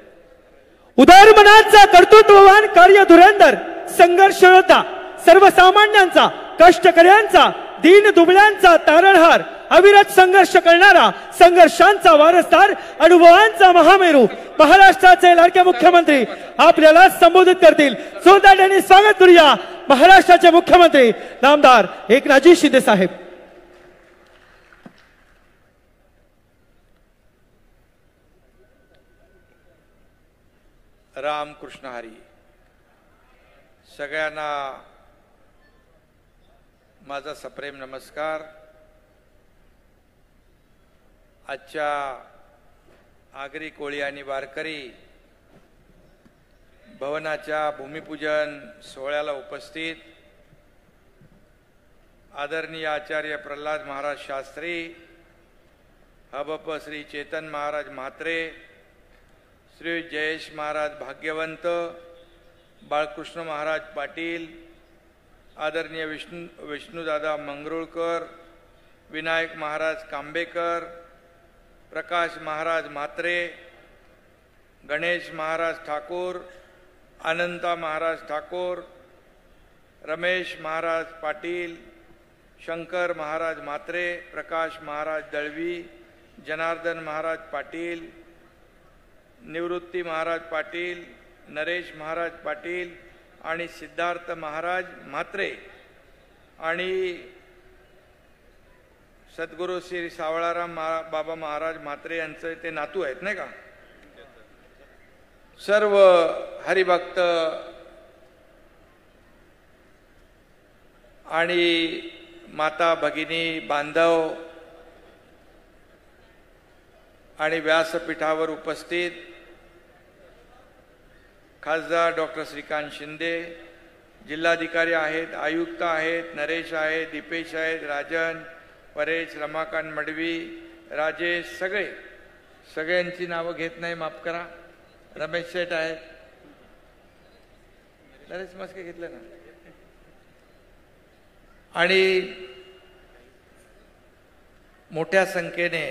उदार मनाचा कर्तृत्ववान, कार्य धुरंधर, संघर्ष योद्धा, सर्वसामान्यांचा, कष्टकऱ्यांचा, दीन दुबळ्यांचा तारणहार, अविरत संघर्ष करणारा, संघर्षांचा वारसदार, अनुभवांचा महामेरू, महाराष्ट्राचे लाडके मुख्यमंत्री आपल्याला संबोधित करतील. जोरदार स्वागत करूया महाराष्ट्राचे मुख्यमंत्री नामदार एकनाथजी शिंदे साहेब. रामकृष्ण हरी. सगळ्यांना माझा सप्रेम नमस्कार. आजच्या आगरी कोळी आणि वारकरी भवनाच्या भूमिपूजन सोहळ्याला उपस्थित आदरणीय आचार्य प्रल्हाद महाराज शास्त्री, हबप श्री चेतन महाराज म्हात्रे, श्री जयेश महाराज भाग्यवंत, बाळकृष्ण महाराज पाटील, आदरणीय विष्णुदादा मंगरुळकर, विनायक महाराज कांबेकर, प्रकाश महाराज म्हात्रे, गणेश महाराज ठाकूर, अनंता महाराज ठाकूर, रमेश महाराज पाटील, शंकर महाराज म्हात्रे, प्रकाश महाराज दळवी, जनार्दन महाराज पाटील, निवृत्ती महाराज पाटील, नरेश महाराज पाटील आणि सिद्धार्थ महाराज म्हात्रे आणि सद्गुरू श्री सावळाराम बाबा महाराज म्हात्रे यांचे ते नातू आहेत नाही का. सर्व हरिभक्त आणि माता भगिनी बांधव आणि व्यासपीठावर उपस्थित खासदार डॉक्टर श्रीकांत शिंदे, जिल्हाधिकारी आहेत, आयुक्त आहेत, नरेश आहेत, दीपेश आहेत, राजन, परेश, रमाकांत मडवी, राजेश, सगळ्यांची नावं घेत नाही, माफ करा. रमेश शेठ आहेत, नरेश मस्के घेतलं ना. आणि मोठ्या संख्येने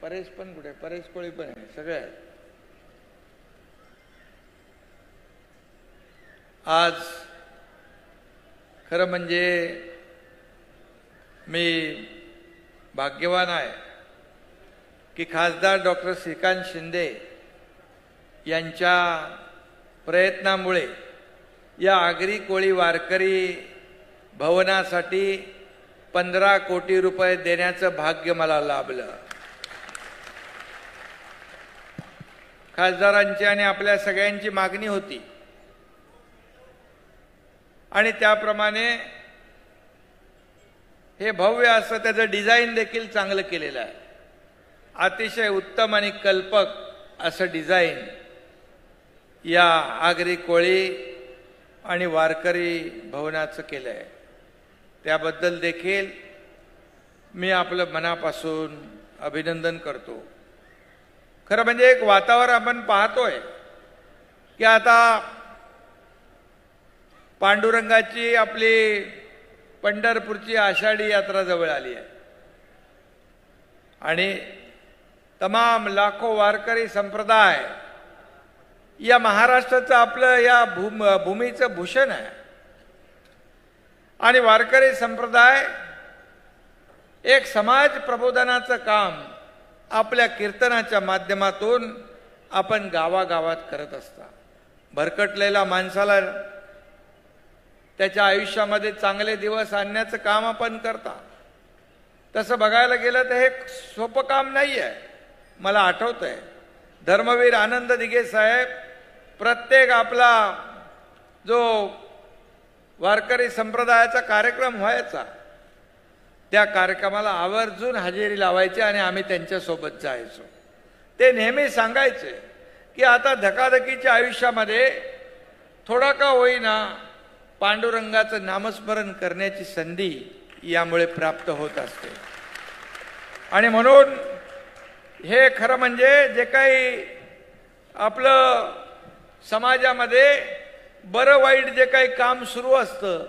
परेश पण कुठे, परेश कोळी पण आहे, सगळे आहेत. आज खरं म्हणजे मी भाग्यवान आहे की खासदार डॉक्टर श्रीकांत शिंदे यांच्या प्रयत्नामुळे या आगरी कोळी वारकरी भवनासाठी 15 कोटी रुपये देण्याचं भाग्य मला लाभलं. खासदारांची आणि आपल्या सगळ्यांची मागणी होती आणि त्याप्रमाणे हे भव्य असं त्याचं डिझाईन देखील चांगलं केलेलं आहे. अतिशय उत्तम आणि कल्पक असं डिझाईन या आगरी कोळी आणि वारकरी भवनाचं केलं आहे. त्याबद्दल देखील मी आपलं मनापासून अभिनंदन करतो. खरं म्हणजे एक वातावरण आपण पाहतोय की आता पांडुरंगाची आपली पंढरपूरची आषाढी यात्रा जवळ आली आहे आणि तमाम लाखो वारकरी संप्रदाय या महाराष्ट्राचं आपलं या भूमीचं भूषण आहे. आणि वारकरी संप्रदाय एक समाज प्रबोधनाचं काम आपल्या कीर्तनाच्या माध्यमातून आपण गावागावात करत असता. भरकटलेल्या माणसाला त्याच्या आयुष्यामध्ये चांगले दिवस आणण्याचं काम आपण करता. तसं बघायला गेलं तर हे सोपं काम नाही आहे. मला आठवतंय धर्मवीर आनंद दिघे साहेब प्रत्येक आपला जो वारकरी संप्रदायाचा कार्यक्रम व्हायचा त्या कार्यक्रमाला आवर्जून हजेरी लावायचे आणि आम्ही त्यांच्यासोबत जायचो. ते नेहमी सांगायचे की आता धकाधकीच्या आयुष्यामध्ये थोडा का होईना पांडुरंगाचं नामस्मरण करण्याची संधी यामुळे प्राप्त होत असते. आणि म्हणून हे खरं म्हणजे जे काही आपलं समाजामध्ये बरं वाईट जे काही काम सुरू असतं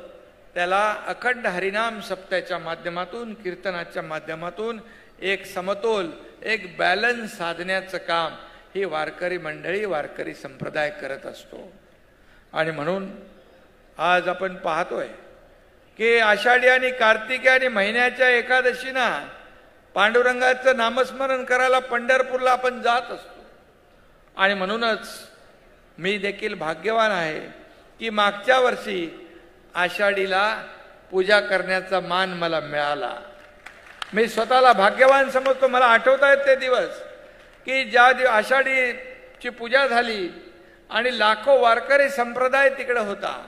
त्याला अखंड हरिनाम सप्त्याच्या माध्यमातून कीर्तनाच्या माध्यमातून एक समतोल एक बॅलन्स साधण्याचं काम ही वारकरी मंडळी वारकरी संप्रदाय करत असतो. आणि म्हणून आज आपण पाहतोय की आषाढी आणि कार्तिकी आणि महिन्याच्या एकादशीना पांडुरंगाचं नामस्मरण करायला पंढरपूरला आपण जात असतो. आणि म्हणूनच मी देखील भाग्यवान आहे की मागच्या वर्षी आषाढीला पूजा करण्याचा मान मला मिळाला. मी स्वतःला भाग्यवान समजतो. मला आठवत आहेत ते दिवस की ज्या आषाढीची पूजा झाली आणि लाखो वारकरी संप्रदाय तिकडे होता.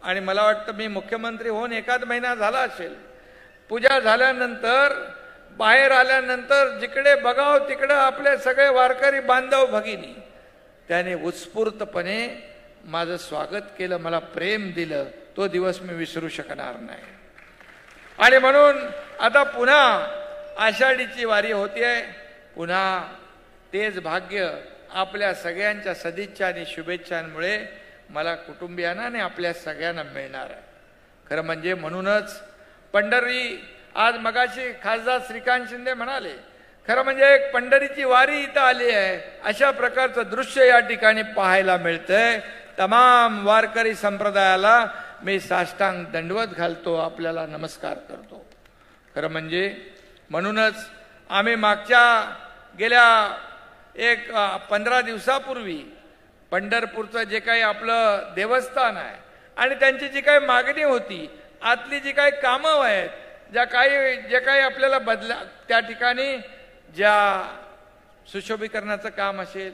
आणि मला वाटतं मी मुख्यमंत्री होऊन एखाद महिना झाला असेल. पूजा झाल्यानंतर बाहेर आल्यानंतर जिकडे बघाव तिकडे आपले सगळे वारकरी बांधव भगिनी त्याने उत्स्फूर्तपणे माझं स्वागत केलं, मला प्रेम दिलं. तो दिवस मी विसरू शकणार नाही. आणि म्हणून आता पुन्हा आषाढीची वारी होतीये. पुन्हा तेच भाग्य आपल्या सगळ्यांच्या सदिच्छा आणि शुभेच्छांमुळे मला कुटुंबियांना आणि आपल्या सगळ्यांना मिळणार आहे. खरं म्हणजे म्हणूनच पंढरी आज मगाशी खासदार श्रीकांत शिंदे म्हणाले खरं म्हणजे एक पंढरीची वारी इथं आली आहे अशा प्रकारचं दृश्य या ठिकाणी पाहायला मिळतंय. तमाम वारकरी संप्रदायाला मी साष्टांग दंडवत घालतो, आपल्याला नमस्कार करतो. खरं म्हणजे म्हणूनच आम्ही मागच्या गेल्या एक 15 दिवसापूर्वी पंढरपूरचं जे काही आपलं देवस्थान आहे आणि त्यांची जी काही मागणी होती, आतली जी काही कामं आहेत, जे काही आपल्याला त्या ठिकाणी ज्या सुशोभीकरणाचं काम असेल,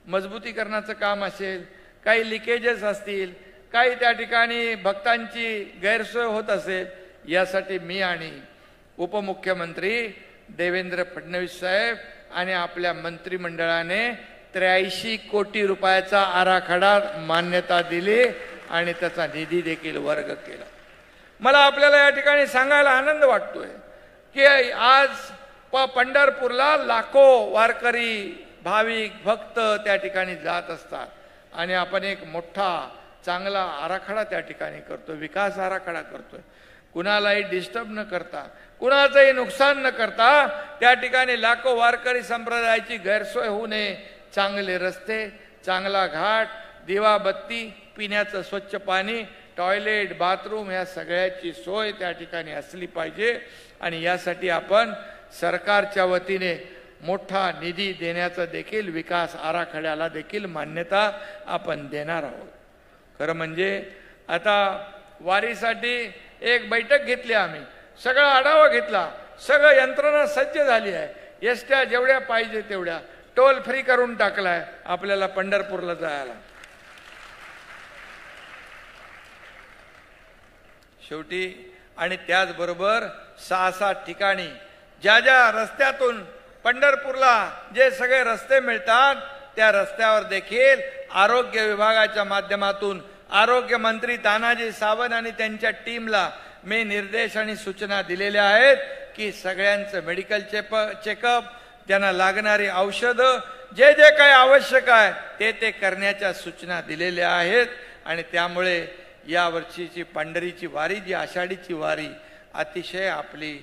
मजबूतीकरणाचं काम असेल, काही लिकेजेस असतील, काही त्या ठिकाणी भक्तांची गैरसोय होत असेल, यासाठी मी आणि उपमुख्यमंत्री देवेंद्र फडणवीस साहेब आणि आपल्या मंत्रिमंडळाने 83 कोटी रुपयाचा आराखडा मान्यता दिली आणि त्याचा निधी देखील वर्ग केला. मला आपल्याला या ठिकाणी सांगायला आनंद वाटतोय की आज पंढरपूरला लाखो वारकरी भाविक भक्त त्या ठिकाणी जात असतात आणि आपण एक मोठा चांगला आराखडा त्या ठिकाणी करतोय, विकास आराखडा करतोय. कुणालाही डिस्टर्ब न करता, कुणाचंही नुकसान न करता त्या ठिकाणी लाखो वारकरी संप्रदायाची गैरसोय होऊ नये, चांगले रस्ते, चांगला घाट, दिवाबत्ती, पिण्याचं स्वच्छ पाणी, टॉयलेट, बाथरूम ह्या सगळ्याची सोय त्या ठिकाणी असली पाहिजे. आणि यासाठी आपण सरकारच्या वतीने मोठा निधी देण्याचा देखील विकास आराखड्याला देखील मान्यता आपण देणार आहोत. खरं म्हणजे आता वारीसाठी एक बैठक घेतली, आम्ही सगळा आढावा घेतला, सगळं यंत्रणा सज्ज झाली आहे. एसट्या जेवढ्या पाहिजे तेवढ्या टोल फ्री करून टाकलाय आपल्याला पंढरपूरला जायला. शेवटी आणि त्याचबरोबर 6-7 ठिकाणी ज्या रस्त्यातून पंढरपूरला जे सगळे रस्ते मिळतात त्या रस्त्यावर देखील आरोग्य विभागाच्या माध्यमातून आरोग्य मंत्री तानाजी सावंत आणि त्यांच्या टीमला मी निर्देश आणि सूचना दिलेल्या आहेत की सगळ्यांचं मेडिकल चेकअप, त्यांना लागणारी औषधं, जे काही आवश्यक आहे ते करण्याच्या सूचना दिलेल्या आहेत. आणि त्यामुळे या वर्षीची पंढरीची वारी, जी आषाढीची वारी, अतिशय आपली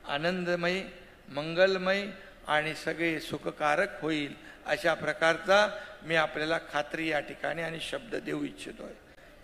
आनंदमयी, मंगलमयी आणि सगळे सुखकारक होईल अशा प्रकारचा मी आपल्याला खात्री या ठिकाणी आणि शब्द देऊ इच्छितोय.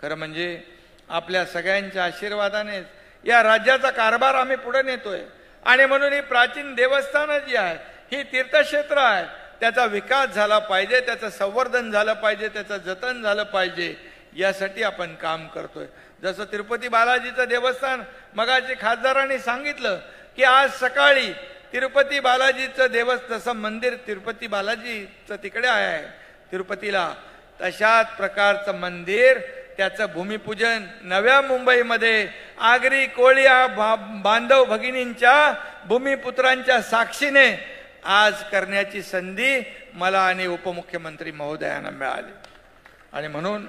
खरं म्हणजे आपल्या सगळ्यांच्या आशीर्वादाने या राज्याचा कारभार आम्ही पुढे नेतोय आणि म्हणून ही प्राचीन देवस्थानं जी आहे, ही तीर्थक्षेत्र आहे, त्याचा विकास झाला पाहिजे, त्याचं संवर्धन झालं पाहिजे, त्याचं जतन झालं पाहिजे, यासाठी आपण काम करतोय. जसं तिरुपती बालाजीचं देवस्थान मगाची खासदारांनी सांगितलं की आज सकाळी तिरुपती बालाजीचं जसं मंदिर तिरुपती बालाजीचं तिकडे आहे तिरुपतीला, तशाच प्रकारचं मंदिर, त्याचं भूमिपूजन नव्या मुंबईमध्ये आगरी कोळी बांधव भगिनींच्या भूमिपुत्रांच्या साक्षीने आज करण्याची संधी मला आणि उपमुख्यमंत्री महोदयांना मिळाली. आणि म्हणून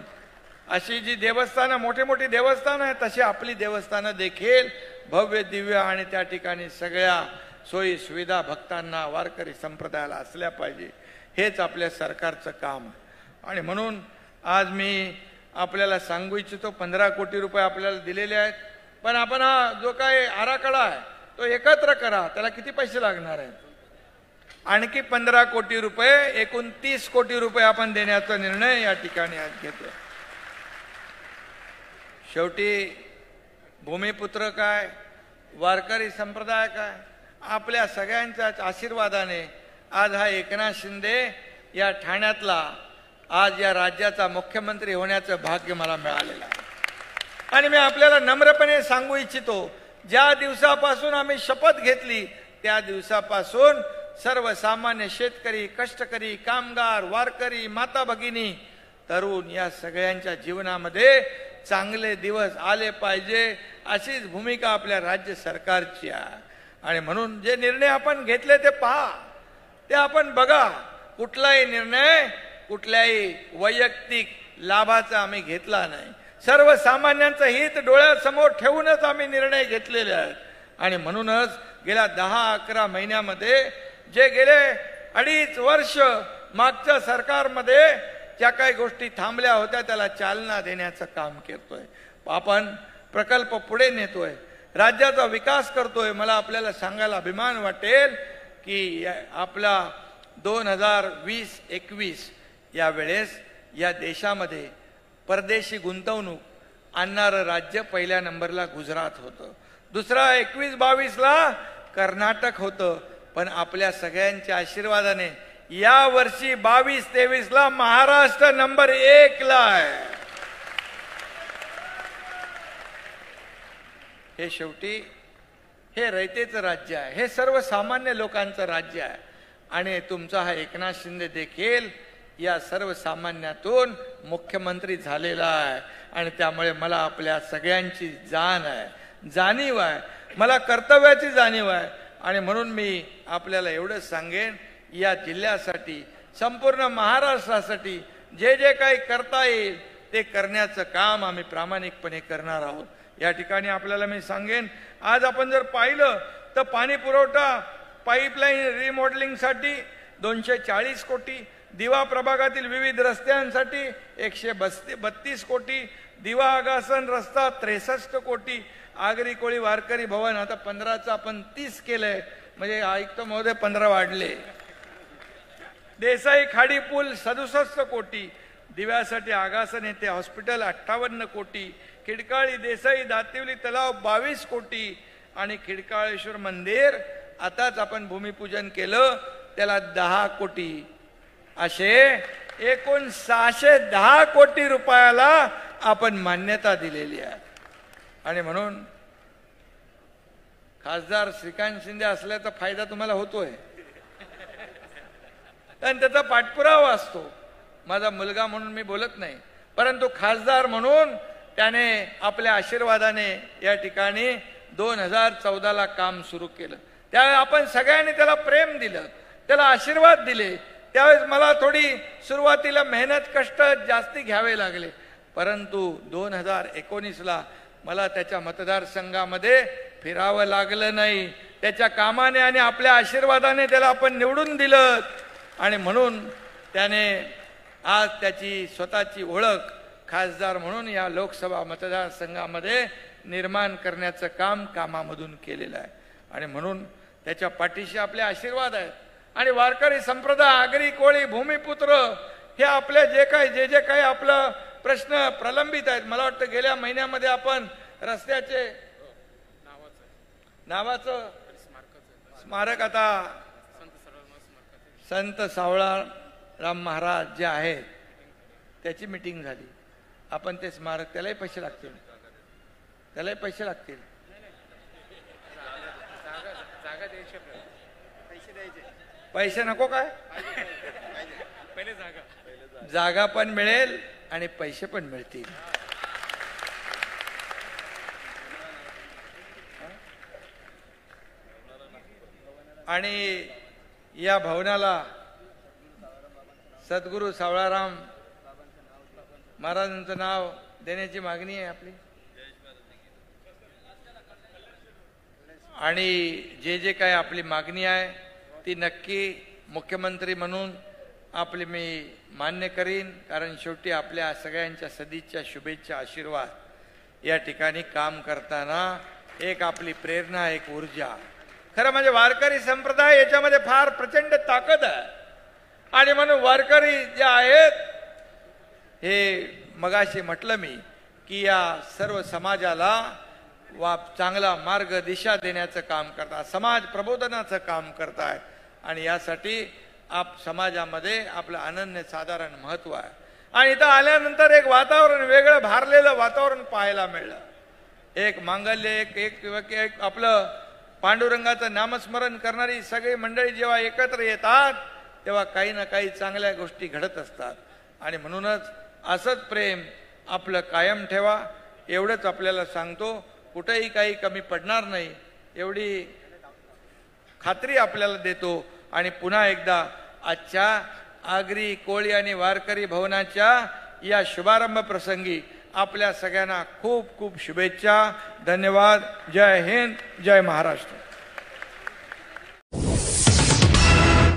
अशी जी देवस्थानं, मोठी मोठी देवस्थानं आहेत, तशी आपली देवस्थानं देखील भव्य दिव्य आणि त्या ठिकाणी सगळ्या सोयी सुविधा भक्तांना, वारकरी संप्रदायाला असल्या पाहिजे. हेच आपल्या सरकारचं काम आहे. आणि म्हणून आज मी आपल्याला सांगू इच्छितो, 15 कोटी रुपये आपल्याला दिलेले आहेत, पण आपण हा जो काही आराखडा आहे तो एकत्र करा. त्याला किती पैसे लागणार आहेत? आणखी 15 कोटी रुपये, एकूण 30 कोटी रुपये आपण देण्याचा निर्णय या ठिकाणी आज घेतोय. शेवटी भूमिपुत्र काय, वारकरी संप्रदाय काय, आपल्या सगळ्यांच्याच आशीर्वादाने आज हा एकनाथ शिंदे या ठाण्यातला आज या राज्याचा मुख्यमंत्री होण्याचं भाग्य मला मिळालेलं आहे. आणि मी आपल्याला नम्रपणे सांगू इच्छितो, ज्या दिवसापासून आम्ही शपथ घेतली त्या दिवसापासून सर्वसामान्य शेतकरी, कष्टकरी, कामगार, वारकरी, माता भगिनी, तरुण या सगळ्यांच्या जीवनामध्ये चांगले दिवस आले पाहिजे अशीच भूमिका आपल्या राज्य सरकारची आहे. आणि म्हणून जे निर्णय आपण घेतले ते पहा, ते आपण बघा. कुठलाही निर्णय कुठल्याही वैयक्तिक लाभाचा आम्ही घेतला नाही. सर्वसामान्यांचं हित डोळ्यासमोर ठेवूनच आम्ही निर्णय घेतलेले आहेत. आणि म्हणूनच गेल्या 10-11 महिन्यामध्ये जे गेले 2.5 वर्ष मागच्या सरकारमध्ये ज्या काही गोष्टी थांबल्या होत्या त्याला चालना देण्याचं काम करतोय. आपण प्रकल्प पुढे नेतोय, राज्याचा विकास करतोय. मला आपल्याला सांगायला अभिमान वाटेल की आपला 2020-21 या वेळेस या देशामध्ये परदेशी गुंतवणूक आणणारं राज्य पहिल्या नंबरला गुजरात होतं, दुसरा 21-22ला कर्नाटक होतं. पण आपल्या सगळ्यांच्या आशीर्वादाने या वर्षी 22-23 ला महाराष्ट्र नंबर 1 ला आहे. हे शेवटी हे रयतेचं राज्य आहे, हे सर्वसामान्य लोकांचं राज्य आहे. आणि तुमचा हा एकनाथ शिंदे देखील या सर्वसामान्यातून मुख्यमंत्री झालेला आहे. आणि त्यामुळे मला आपल्या सगळ्यांची जाणीव आहे, मला कर्तव्याची जाणीव आहे. आणि म्हणून मी आपल्याला एवढंच सांगेन, या जिल्ह्यासाठी संपूर्ण महाराष्ट्रासाठी जे जे काही करता येईल ते करण्याचं काम आम्ही प्रामाणिकपणे करणार आहोत. या ठिकाणी आपल्याला मी सांगेन, आज आपण जर पाहिलं तर पाणी पुरवठा पाईपलाईन रिमॉडेलिंगसाठी 240 कोटी, दिवा प्रभागातील विविध रस्त्यांसाठी 132 कोटी, दिवा आगासन रस्ता 63 कोटी, आगरी कोळी वारकरी भवन आता 15चं आपण 30 केलंय, म्हणजे आयुक्त महोदय 15 वाढले. देसाई खाडी पूल 67 कोटी, दिव्यासाठी आगासन येथे हॉस्पिटल 58 कोटी, खिडकाळी देसाई दातिवली तलाव 22 कोटी आणि खिडकाळेश्वर मंदिर आताच आपण भूमिपूजन केलं त्याला 10 कोटी, असे एकूण 610 कोटी रुपयाला आपण मान्यता दिलेली आहे. आणि म्हणून खासदार श्रीकांत शिंदे असल्याचा फायदा तुम्हाला होतोय आणि त्याचा पाठपुरावा असतो. माझा मुलगा म्हणून मी बोलत नाही, परंतु खासदार म्हणून त्याने आपल्या आशीर्वादाने या ठिकाणी 2014ला काम सुरू केलं. त्यावेळेस आपण सगळ्यांनी त्याला प्रेम दिलं, त्याला आशीर्वाद दिले. त्यावेळेस मला थोडी सुरुवातीला मेहनत कष्ट जास्ती घ्यावे लागले, परंतु 2019ला मला त्याच्या मतदारसंघामध्ये फिरावं लागलं नाही. त्याच्या कामाने आणि आपल्या आशीर्वादाने त्याला आपण निवडून दिलं. आणि म्हणून त्याने आज त्याची स्वतःची ओळख खासदार म्हणून या लोकसभा मतदारसंघामध्ये निर्माण करण्याचं काम कामामधून केलेलं आहे. आणि म्हणून त्याच्या पाठीशी आपले आशीर्वाद आहेत. आणि वारकरी संप्रदाय, आगरी कोळी, भूमिपुत्र हे आपले जे काही आपलं प्रश्न प्रलंबित आहेत. मला वाटतं गेल्या महिन्यामध्ये आपण रस्त्याचे नावाचं स्मारक आता संत सावळाराम महाराज जे आहेत त्याची मीटिंग झाली. आपण ते स्मारक त्यालाही पैसे लागतील, पैसे नको काय, जागा पण मिळेल आणि पैसे पण मिळतील. आणि या भवनाला सद्गुरू सावळाराम महाराजांचं नाव देण्याची मागणी आहे आपली. आणि जे काही आपली मागणी आहे ती नक्की मुख्यमंत्री म्हणून आपली मी मान्य करीन. कारण शेवटी आपल्या सगळ्यांच्या सदिच्छा, शुभेच्छा, आशीर्वाद या ठिकाणी काम करताना एक आपली प्रेरणा, एक ऊर्जा. खरं म्हणजे वारकरी संप्रदाय याच्यामध्ये फार प्रचंड ताकद आहे. आणि म्हणून वारकरी जे आहेत हे मगाशी म्हटलं मी की या सर्व समाजाला चांगला मार्ग दिशा देण्याचं काम करतात, समाज प्रबोधनाचं काम करतायत. आणि यासाठी समाजामध्ये आपलं अनन्यसाधारण महत्व आहे. आणि इथं आल्यानंतर एक वातावरण, वेगळं भारलेलं वातावरण पाहायला मिळलं. एक मांगल्य, एक आपलं पांडुरंगाचं नामस्मरण करणारी सगळी मंडळी जेव्हा एकत्र येतात तेव्हा काही ना काही चांगल्या गोष्टी घडत असतात. आणि म्हणूनच असंच प्रेम आपलं कायम ठेवा, एवढंच आपल्याला सांगतो. कुठेही काही कमी पडणार नाही एवढी खात्री आपल्याला देतो. आणि पुन्हा एकदा आजच्या आगरी कोळी आणि वारकरी भवनाच्या या शुभारंभ प्रसंगी आपल्या सगळ्यांना खूप खूप शुभेच्छा. धन्यवाद. जय हिंद, जय महाराष्ट्र.